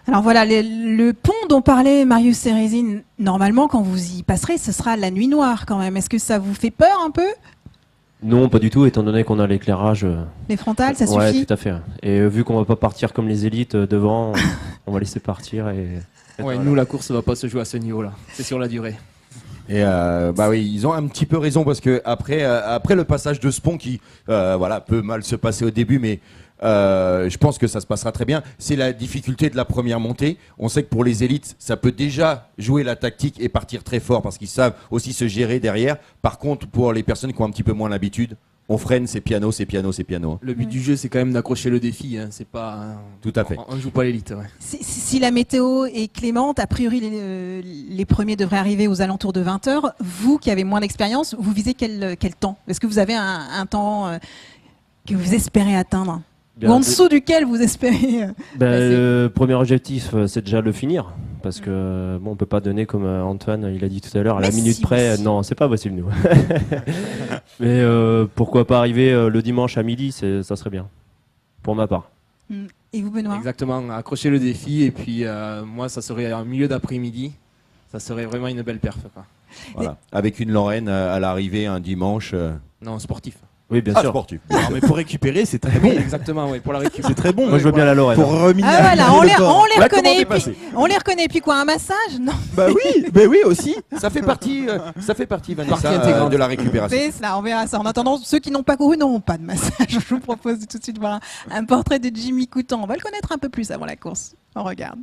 Alors voilà, le pont dont parlait Marius Cérésine, normalement, quand vous y passerez, ce sera la nuit noire quand même. Est-ce que ça vous fait peur un peu? Non, pas du tout, étant donné qu'on a l'éclairage. Les frontales, ça Ouais, suffit? tout à fait. Et vu qu'on va pas partir comme les élites devant, on va laisser partir Ouais, nous, la course va pas se jouer à ce niveau-là. C'est sur la durée. Et bah oui, ils ont un petit peu raison parce que après le passage de ce pont qui voilà peut mal se passer au début, mais je pense que ça se passera très bien. C'est la difficulté de la première montée. On sait que pour les élites, ça peut déjà jouer la tactique et partir très fort parce qu'ils savent aussi se gérer derrière. Par contre, pour les personnes qui ont un petit peu moins l'habitude, on freine, c'est piano, c'est piano, c'est piano. Le but du jeu, c'est quand même d'accrocher le défi. Hein. C'est pas. Tout à fait. On joue pas l'élite. Ouais. Si la météo est clémente, a priori les premiers devraient arriver aux alentours de 20 heures. Vous qui avez moins d'expérience, vous visez quel temps? Est-ce que vous avez un temps que vous espérez atteindre? Bien, Ou en dessous duquel vous espérez passer? le premier objectif, c'est déjà le finir. Parce que bon, on peut pas donner comme Antoine, il a dit tout à l'heure, à la Mais minute si, près. si. Non, c'est pas possible, nous. Mais pourquoi pas arriver le dimanche à midi, ça serait bien. Pour ma part. Et vous, Benoît? Exactement. Accrocher le défi et puis moi, ça serait en milieu d'après-midi. Ça serait vraiment une belle perf. Quoi. Voilà. Avec une Lorraine à l'arrivée un dimanche. Non, sportif. Oui, bien sûr. Sportif. Non, mais pour récupérer, c'est très bon. Oui, exactement. Ouais, pour la récup. C'est très bon. Moi, je veux bien la Lorraine. Pour reminéraliser Ah voilà, on le les corps. Là, reconnaît. comment Et t'es puis, passé on les reconnaît. Et puis quoi, un massage? Non, Bah oui aussi. Ça fait partie, Vanessa, Partie intégrante. de la récupération. c'est cela, on verra ça. En attendant, ceux qui n'ont pas couru n'auront pas de massage. Je vous propose tout de suite de voir un portrait de Jimmy Coutan. On va le connaître un peu plus avant la course. On regarde.